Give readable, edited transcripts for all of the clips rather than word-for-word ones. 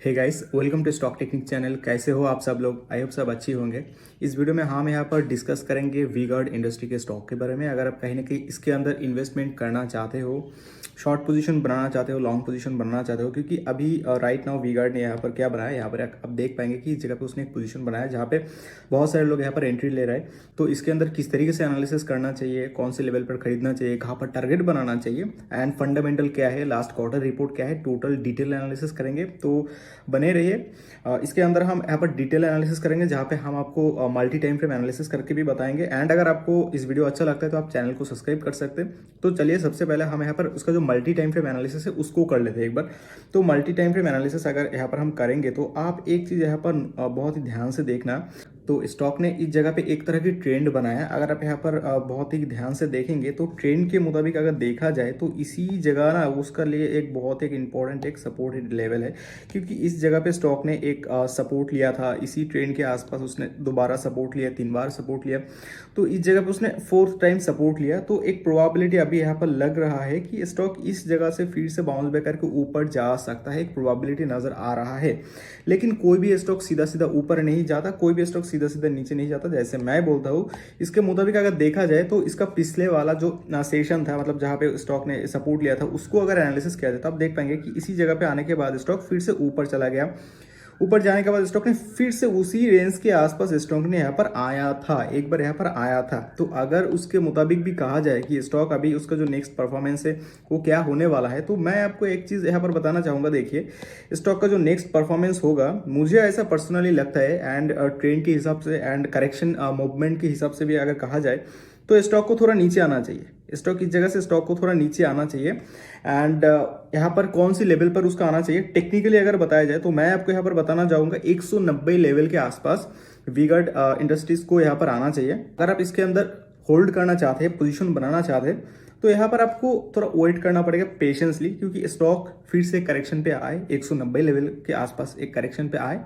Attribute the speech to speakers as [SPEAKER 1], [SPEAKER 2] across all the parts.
[SPEAKER 1] Hey guys, welcome to stock technique channel. कैसे हो आप सब लोग? आई होप सब अच्छी होंगे। इस वीडियो में हम यहाँ पर डिस्कस करेंगे वी गार्ड इंडस्ट्री के स्टॉक के बारे में। अगर आप कहीं ना कहीं इसके अंदर इन्वेस्टमेंट करना चाहते हो, शॉर्ट पोजीशन बनाना चाहते हो, लॉन्ग पोजीशन बनाना चाहते हो, क्योंकि अभी राइट नाउ वी गार्ड ने यहाँ पर क्या बनाया, यहाँ पर आप देख पाएंगे कि इस जगह पे उसने एक पोजीशन बनाया जहाँ पे बहुत सारे लोग यहाँ पर एंट्री ले रहे हैं। तो इसके अंदर किस तरीके से एनालिसिस करना चाहिए, कौन से लेवल पर खरीदना चाहिए, कहाँ पर टारगेट बनाना चाहिए, एंड फंडामेंटल क्या है, लास्ट क्वार्टर रिपोर्ट क्या है, टोटल डिटेल एनालिसिस करेंगे। तो बने रहिए। इसके अंदर हम यहाँ पर डिटेल एनालिसिस करेंगे जहाँ पे हम आपको मल्टी टाइम फ्रेम एनालिसिस करके भी बताएंगे। एंड अगर आपको इस वीडियो अच्छा लगता है तो आप चैनल को सब्सक्राइब कर सकते हैं। तो चलिए सबसे पहले हम यहाँ पर उसका जो मल्टी टाइम फ्रेम एनालिसिस है उसको कर लेते हैं एक बार। तो मल्टी टाइम फ्रेम एनालिसिस अगर यहाँ पर हम करेंगे तो आप एक चीज़ यहाँ पर बहुत ही ध्यान से देखना। तो स्टॉक ने इस जगह पे एक तरह की ट्रेंड बनाया। अगर आप यहाँ पर बहुत ही ध्यान से देखेंगे तो ट्रेंड के मुताबिक अगर देखा जाए तो इसी जगह ना उसका लिए एक बहुत एक इंपॉर्टेंट एक सपोर्ट लेवल है, क्योंकि इस जगह पे स्टॉक ने एक सपोर्ट लिया था। इसी ट्रेंड के आसपास उसने दोबारा सपोर्ट लिया, 3 बार सपोर्ट लिया। तो इस जगह पे उसने 4th टाइम सपोर्ट लिया। तो एक प्रोबेबिलिटी अभी यहाँ पर लग रहा है कि स्टॉक इस जगह से फिर से बाउंस बैक करके ऊपर जा सकता है, एक प्रोबेबिलिटी नजर आ रहा है। लेकिन कोई भी स्टॉक सीधा सीधा ऊपर नहीं जाता, कोई भी स्टॉक सीधा सीधा नीचे नहीं जाता। जैसे मैं बोलता हूँ इसके मुताबिक अगर देखा जाए तो इसका पिछले वाला जो सेशन था, मतलब जहां पे स्टॉक ने सपोर्ट लिया था, उसको अगर एनालिसिस किया जाए तो आप देख पाएंगे कि इसी जगह पे आने के बाद स्टॉक फिर से ऊपर चला गया। ऊपर जाने के बाद स्टॉक ने फिर से उसी रेंज के आसपास स्टॉक ने यहाँ पर आया था, एक बार यहाँ पर आया था। तो अगर उसके मुताबिक भी कहा जाए कि स्टॉक अभी उसका जो नेक्स्ट परफॉर्मेंस है वो क्या होने वाला है, तो मैं आपको एक चीज़ यहाँ पर बताना चाहूँगा। देखिए, स्टॉक का जो नेक्स्ट परफॉर्मेंस होगा, मुझे ऐसा पर्सनली लगता है एंड ट्रेंड के हिसाब से एंड करेक्शन मूवमेंट के हिसाब से भी अगर कहा जाए तो स्टॉक को थोड़ा नीचे आना चाहिए। स्टॉक इस जगह से स्टॉक को थोड़ा नीचे आना चाहिए। एंड यहाँ पर कौन सी लेवल पर उसका आना चाहिए टेक्निकली अगर बताया जाए तो मैं आपको यहाँ पर बताना चाहूंगा 190 लेवल के आसपास वी गार्ड इंडस्ट्रीज को यहाँ पर आना चाहिए। अगर आप इसके अंदर होल्ड करना चाहते हैं, पोजीशन बनाना चाहते हैं, तो यहाँ पर आपको थोड़ा वेट करना पड़ेगा पेशेंसली, क्योंकि स्टॉक फिर से करेक्शन पे आए, 190 लेवल के आसपास एक करेक्शन पे आए,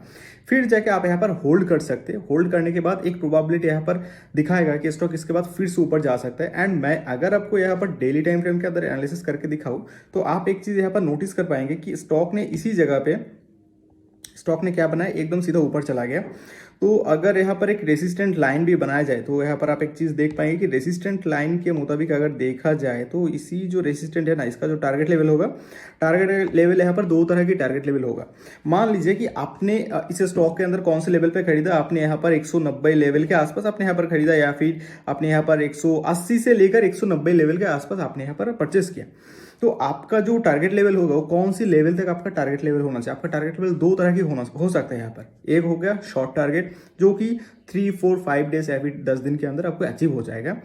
[SPEAKER 1] फिर जाके आप यहाँ पर होल्ड कर सकते हैं। होल्ड करने के बाद एक प्रोबेबिलिटी यहाँ पर दिखाएगा कि स्टॉक इसके बाद फिर से ऊपर जा सकता है। एंड मैं अगर आपको यहाँ पर डेली टाइम फ्रेम के अंदर एनालिसिस करके दिखाऊं तो आप एक चीज यहाँ पर नोटिस कर पाएंगे कि स्टॉक ने इसी जगह पे स्टॉक ने क्या बनाया, एकदम सीधा ऊपर चला गया। तो अगर यहाँ पर एक रेसिस्टेंट लाइन भी बनाया जाए तो यहाँ पर आप एक चीज देख पाएंगे कि रेसिस्टेंट लाइन के मुताबिक अगर देखा जाए तो इसी जो रेसिस्टेंट है ना, इसका जो टारगेट लेवल होगा, टारगेट लेवल यहाँ पर 2 तरह की टारगेट लेवल होगा। मान लीजिए कि आपने इस स्टॉक के अंदर कौन से लेवल पे खरीदा, आपने यहाँ पर 190 लेवल के आसपास आपने यहाँ पर खरीदा, या फिर आपने यहाँ पर 180 से लेकर 190 लेवल के आसपास आपने यहाँ पर परचेस किया। तो आपका जो टारगेट लेवल होगा वो कौन सी लेवल तक आपका टारगेट लेवल होना चाहिए। आपका टारगेट लेवल 2 तरह की हो सकता है यहाँ पर। एक हो गया शॉर्ट टारगेट, जो कि 3, 4, 5 डेज या फिर 10 दिन के अंदर आपको अचीव हो जाएगा।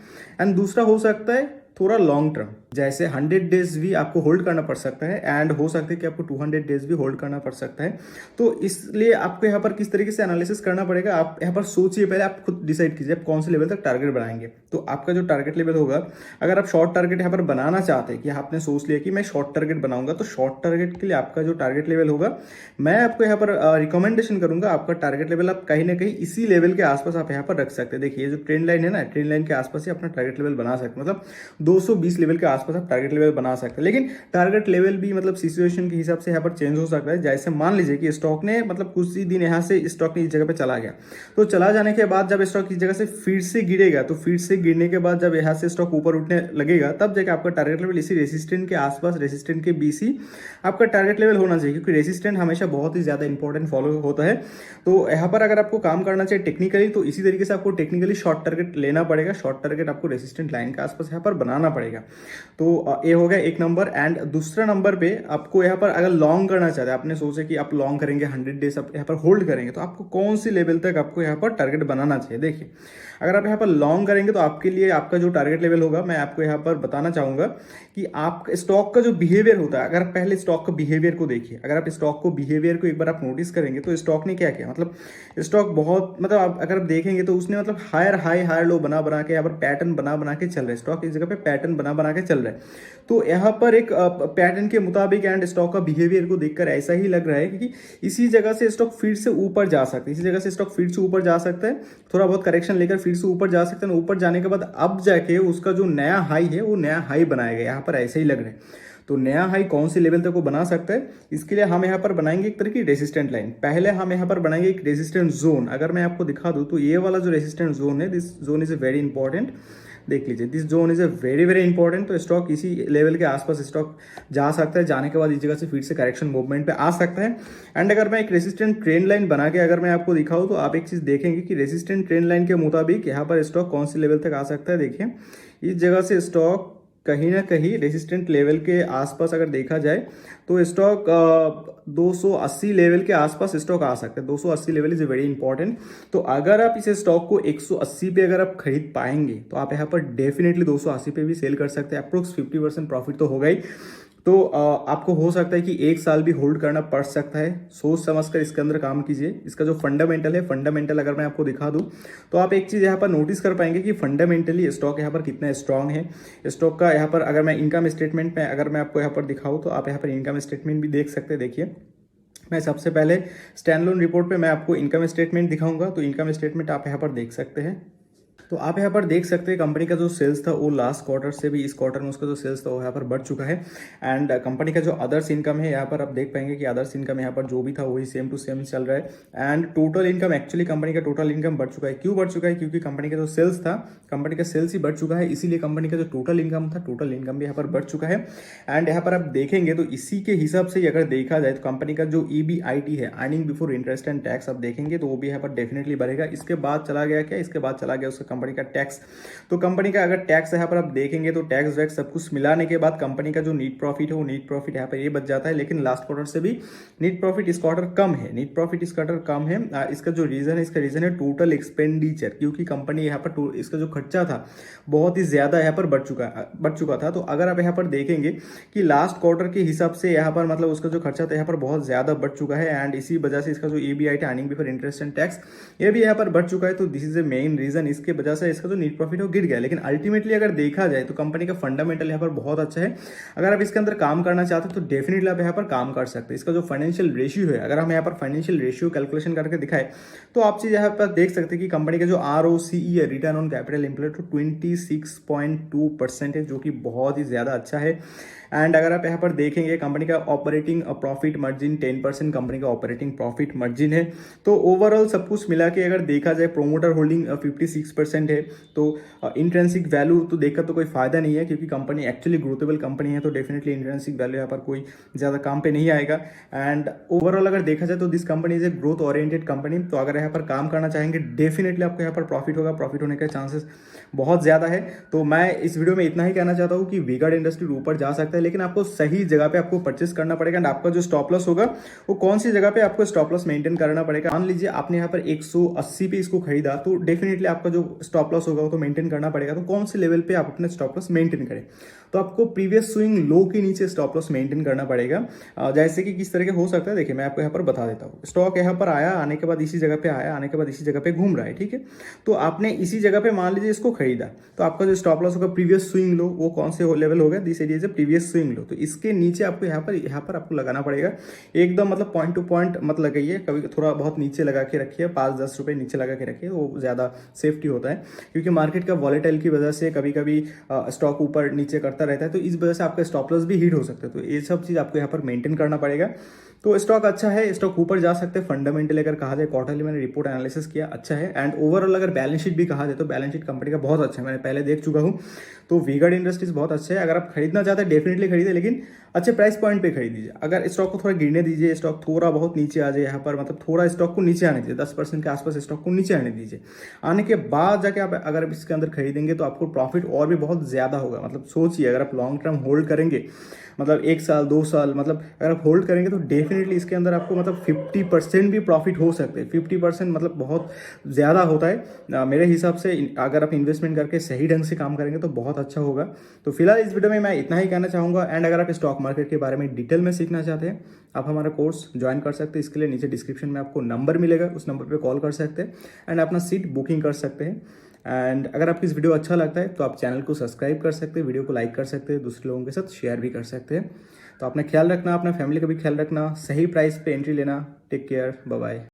[SPEAKER 1] एंड दूसरा हो सकता है थोड़ा लॉन्ग टर्म, जैसे 100 डेज भी आपको होल्ड करना पड़ सकता है, एंड हो सकता है कि आपको 200 डेज भी होल्ड करना पड़ सकता है। तो इसलिए आपको यहाँ पर किस तरीके से एनालिसिस करना पड़ेगा, आप यहाँ पर सोचिए, पहले आप खुद डिसाइड कीजिए आप कौन से लेवल तक टारगेट बनाएंगे। तो आपका जो टारगेट लेवल होगा, अगर आप शॉर्ट टारगेट यहाँ पर बनाना चाहते हैं कि आपने सोच लिया कि मैं शॉर्ट टारगेट बनाऊंगा, तो शॉर्ट टारगेट के लिए आपका जो टारगेट लेवल होगा, मैं आपको यहाँ पर रिकमेंडेशन करूंगा आपका टारगेट लेवल आप कहीं ना कहीं इसी लेवल के आसपास आप यहाँ पर रख सकते हैं। देखिए, जो ट्रेंड लाइन है ना, ट्रेंड लाइन के आसपास ही अपना टारगेट लेवल बना सकते हैं, मतलब 220 लेवल के आसपास आप टारगेट लेवल बना सकते हैं। लेकिन टारगेट लेवल भी मतलब सिचुएशन के हिसाब से यहाँ पर चेंज हो सकता है। जैसे मान लीजिए कि स्टॉक ने मतलब कुछ ही दिन यहाँ से स्टॉक इस जगह पे चला गया, तो चला जाने के बाद जब स्टॉक इस जगह से फिर से गिरेगा, तो फिर से गिरने के बाद जब यहाँ से स्टॉक ऊपर उठने लगेगा, तब जाके आपका टारगेट लेवल इसी रेसिस्टेंट के आसपास, रेसिस्टेंट के बीच ही आपका टारगेट लेवल होना चाहिए, क्योंकि रेसिस्टेंट हमेशा बहुत ही ज्यादा इंपॉर्टेंट फॉलो होता है। तो यहाँ पर अगर आपको काम करना चाहिए टेक्निकली, तो इसी तरीके से आपको टेक्निकली शॉर्ट टारगेट लेना पड़ेगा। शॉर्ट टारगेट आपको रेसिस्टेंट लाइन के आसपास यहाँ पर बनाना पड़ेगा। तो ये हो गया एक नंबर। एंड दूसरा नंबर पे आपको यहाँ पर अगर लॉन्ग करना चाहते हैं, आपने सोचा कि आप लॉन्ग करेंगे, 100 डेज आप यहाँ पर होल्ड करेंगे, तो आपको कौन सी लेवल तक आपको यहाँ पर टारगेट बनाना चाहिए। देखिए, अगर आप यहाँ पर लॉन्ग करेंगे तो आपके लिए आपका जो टारगेट लेवल होगा, मैं आपको यहाँ पर बताना चाहूंगा कि आप स्टॉक का जो बिहेवियर होता है, अगर आप पहले स्टॉक का बिहेवियर को देखिए, अगर आप स्टॉक को बिहेवियर को एक बार आप नोटिस करेंगे तो स्टॉक ने क्या किया, मतलब स्टॉक बहुत मतलब अगर आप देखेंगे तो उसने मतलब हायर हाई हायर लो बना बना के यहाँ पर पैटर्न बना बना के चल रहे हैं। स्टॉक इस जगह पे पैटर्न बना बना के चल रहा है। तो यहाँ पर एक पैटर्न के मुताबिक एंड स्टॉक का बिहेवियर को देखकर ऐसा ही लग रहा है कि इसी जगह से स्टॉक फिर से ऊपर जा सकता है, इसी जगह से स्टॉक फिर से ऊपर जा सकता है, थोड़ा बहुत करेक्शन लेकर फिर से ऊपर जा सकता है। ऊपर जाने के बाद अब जाके उसका जो नया हाई है वो नया हाई बनाएगा, यहाँ पर ऐसे ही लग रहा है। तो नया हाई कौन सी लेवल तक वो बना सकता है, इसके लिए हम यहाँ पर बनाएंगे एक तरह की रेजिस्टेंट लाइन। पहले हम यहाँ पर बनाएंगे एक रेजिस्टेंट जोन। अगर मैं आपको दिखा दूँ तो ये वाला जो रेजिस्टेंट जोन है, this zone is a very important. देख लीजिए, this zone is a very very important. तो स्टॉक इसी लेवल के आसपास स्टॉक जा सकता है, जाने के बाद इस जगह से फिर से करेक्शन मूवमेंट पे आ सकता है। एंड अगर मैं एक रेसिस्टेंट ट्रेंड लाइन बना के अगर मैं आपको दिखाऊं तो आप एक चीज देखेंगे कि रेसिस्टेंट ट्रेंड लाइन के मुताबिक यहाँ पर स्टॉक कौन सी लेवल तक आ सकता है। देखिए, इस जगह से स्टॉक कहीं ना कहीं रेसिस्टेंट लेवल के आसपास अगर देखा जाए तो स्टॉक 280 लेवल के आसपास स्टॉक आ सकता है। 280 लेवल इज वेरी इंपॉर्टेंट। तो अगर आप इसे स्टॉक को 180 पे अगर आप खरीद पाएंगे तो आप यहाँ पर डेफिनेटली 280 पे भी सेल कर सकते हैं। अप्रोक्स 50% प्रॉफिट तो होगा ही। तो आपको हो सकता है कि एक साल भी होल्ड करना पड़ सकता है। सोच समझकर इसके अंदर काम कीजिए। इसका जो फंडामेंटल है, फंडामेंटल अगर मैं आपको दिखा दूं तो आप एक चीज़ यहाँ पर नोटिस कर पाएंगे कि फंडामेंटली स्टॉक यहाँ पर कितना स्ट्रांग है। स्टॉक का यहाँ पर अगर मैं इनकम स्टेटमेंट में अगर मैं आपको यहाँ पर दिखाऊँ तो आप यहाँ पर इनकम स्टेटमेंट भी देख सकते हैं। देखिए, मैं सबसे पहले स्टैंड लोन रिपोर्ट पे मैं आपको इनकम स्टेटमेंट दिखाऊंगा। तो इनकम स्टेटमेंट आप यहाँ पर देख सकते हैं। तो आप यहाँ पर देख सकते हैं कंपनी का जो सेल्स था वो लास्ट क्वार्टर से भी इस क्वार्टर में उसका जो सेल्स था वो यहाँ पर बढ़ चुका है। एंड कंपनी का जो अदर्स इनकम है यहाँ पर आप देख पाएंगे कि अदर्स इनकम यहाँ पर जो भी था वही सेम टू सेम चल रहा है। And total income, actually company का टोटल इनकम बढ़ चुका है। क्यों बढ़ चुका है? क्योंकि कंपनी का जो सेल्स था, कंपनी का सेल्स ही बढ़ चुका है, इसीलिए कंपनी का जो टोटल इनकम था, टोटल इनकम भी यहाँ पर बढ़ चुका है। एंड यहाँ पर आप देखेंगे तो इसी के हिसाब से अगर देखा जाए तो कंपनी का जो EBIT है, earning before interest and tax, आप देखेंगे तो वो भी यहाँ पर डेफिनेटली बढ़ेगा। इसके बाद चला गया क्या? इसके बाद चला गया उसका कंपनी का टैक्स। तो कंपनी का अगर टैक्स यहाँ पर आप देखेंगे तो टैक्स वैक्स सब कुछ मिलाने के बाद कंपनी का जो नीट प्रॉफिट है वो नीट प्रॉफिट यहाँ पर ये बच जाता है। लेकिन लास्ट क्वार्टर से भी नीट प्रॉफिट इस क्वार्टर कम है, नीट प्रॉफिट इस क्वार्टर कम है। इसका जो रीजन है, इसका रीजन है टोटल एक्सपेंडिचर, क्योंकि कंपनी यहाँ पर इसका जो खर्चा था बहुत ही ज्यादा यहाँ पर बढ़ चुका था। तो अगर आप यहाँ पर देखेंगे कि लास्ट क्वार्टर के हिसाब से यहाँ पर मतलब उसका जो खर्चा था यहाँ पर बहुत ज्यादा बढ़ चुका है। एंड इसी वजह से इसका जो EBIT, earning before interest and tax, ये भी यहाँ पर बढ़ चुका है। तो this is a main reason. इसके वजह से इसका जो नीट प्रॉफिट हो गिर गया। लेकिन अल्टीमेटली अगर देखा जाए तो कंपनी का फंडामेंटल यहाँ पर बहुत अच्छा है। अगर आप इसके अंदर काम करना चाहते हैं तो डेफिनेटली आप यहाँ पर काम कर सकते हैं। इसका जो फाइनेंशियल रेशियो है, अगर हम यहाँ पर फाइनेंशियल रेशियो कैलकुलेशन करके दिखाए तो आप चीज यहाँ पर देख सकते हैं कि कंपनी का जो ROCE है, रिटर्न ऑन कैपिटल एम्प्लॉयड, तो 26.2% है, जो कि बहुत ही ज्यादा अच्छा है। एंड अगर आप यहाँ पर देखेंगे कंपनी का ऑपरेटिंग प्रॉफिट मार्जिन 10% कंपनी का ऑपरेटिंग प्रॉफिट मार्जिन है। तो ओवरऑल सब कुछ मिला के अगर देखा जाए, प्रोमोटर होल्डिंग 56% है। तो इंट्रेंसिक वैल्यू तो देखकर तो कोई फायदा नहीं है, क्योंकि कंपनी एक्चुअली ग्रोथेबल कंपनी है। तो डेफिनेटली इंट्रेंसिक वैल्यू यहाँ पर कोई ज़्यादा काम पे नहीं आएगा। एंड ओवरऑल अगर देखा जाए तो this company is a growth oriented company. तो अगर यहाँ पर काम करना चाहेंगे डेफिनेटली आपको यहाँ पर प्रॉफिट होगा, प्रॉफिट होने के चांसेस बहुत ज़्यादा है। तो मैं इस वीडियो में इतना ही कहना चाहता हूँ कि वी-गार्ड इंडस्ट्री ऊपर जा सकता है, लेकिन आपको सही जगह पे आपको परचेस करना पड़ेगा। एंड आपका जो स्टॉप लॉस होगा वो कौन सी जगह पे आपको स्टॉप लॉस मेंटेन करना पड़ेगा। मान लीजिए आपने यहाँ पर 180 पे इसको खरीदा, तो डेफिनेटली आपका जो स्टॉप लॉस होगा वो तो मेंटेन करना पड़ेगा। तो कौन से लेवल पे आप अपने स्टॉप लॉस मेंटेन करें, तो आपको प्रीवियस स्विंग लो के नीचे स्टॉप लॉस मेंटेन करना पड़ेगा। जैसे कि किस तरह के हो सकता है, देखिए मैं आपको यहाँ पर बता देता हूँ। स्टॉक यहाँ पर आया, आने के बाद इसी जगह पे आया, आने के बाद इसी जगह पे घूम रहा है, ठीक है। तो आपने इसी जगह पे मान लीजिए इसको खरीदा, तो आपका जो स्टॉप लॉस होगा प्रीवियस स्विंग लो, वो कौन से लेवल होगा? दिस एरिया से प्रीवियस स्विंग लो। तो इसके नीचे आपको यहाँ पर आपको लगाना पड़ेगा एकदम, मतलब पॉइंट टू पॉइंट मत लगाइए, कभी थोड़ा बहुत नीचे लगा के रखिए, 5-10 रुपए नीचे लगा के रखिए, वो ज़्यादा सेफ्टी होता है। क्योंकि मार्केट का वॉलेटाइल की वजह से कभी कभी स्टॉक ऊपर नीचे करता रहता है, तो इस वजह से आपका स्टॉप लॉस भी हिट हो सकता है। तो ये सब चीज़ आपको यहाँ पर मेंटेन करना पड़ेगा। तो स्टॉक अच्छा है, स्टॉक ऊपर जा सकते हैं। फंडामेंटल अगर कहा जाए, क्वार्टरली मैंने रिपोर्ट एनालिसिस किया, अच्छा है। एंड ओवरऑल अगर बैलेंस शीट भी कहा जाए तो बैलेंस शीट कंपनी का बहुत अच्छा है, मैंने पहले देख चुका हूँ। तो वी-गार्ड इंडस्ट्रीज बहुत अच्छा है। अगर आप खरीदना चाहते हैं डेफिनेटली खरीदे, लेकिन अच्छे प्राइस पॉइंट पे खरीदीजिए। अगर स्टॉक को थोड़ा गिरने दीजिए, स्टॉक थोड़ा बहुत नीचे आ जाए यहाँ पर, मतलब थोड़ा स्टॉक को नीचे आने दीजिए, 10% के आसपास स्टॉक को नीचे आने दीजिए। आने के बाद जाके आप अगर इसके अंदर खरीदेंगे तो आपको प्रॉफिट और भी बहुत ज़्यादा होगा। मतलब सोचिए, अगर आप लॉन्ग टर्म होल्ड करेंगे, मतलब 1 साल 2 साल, मतलब अगर आप होल्ड करेंगे तो डेफिनेटली इसके अंदर आपको मतलब 50% भी प्रॉफिट हो सकते हैं। 50% मतलब बहुत ज़्यादा होता है मेरे हिसाब से। अगर आप इन्वेस्टमेंट करके सही ढंग से काम करेंगे तो बहुत अच्छा होगा। तो फिलहाल इस वीडियो में मैं इतना ही कहना चाहूँगा। एंड अगर आप स्टॉक मार्केट के बारे में डिटेल में सीखना चाहते हैं, आप हमारा कोर्स ज्वाइन कर सकते हैं। इसके लिए नीचे डिस्क्रिप्शन में आपको नंबर मिलेगा, उस नंबर पर कॉल कर सकते हैं एंड अपना सीट बुकिंग कर सकते हैं। एंड अगर आपको इस वीडियो अच्छा लगता है तो आप चैनल को सब्सक्राइब कर सकते हैं, वीडियो को लाइक कर सकते हैं, दूसरे लोगों के साथ शेयर भी कर सकते हैं। तो अपना ख्याल रखना, अपना फैमिली का भी ख्याल रखना, सही प्राइस पे एंट्री लेना। Take care, bye bye.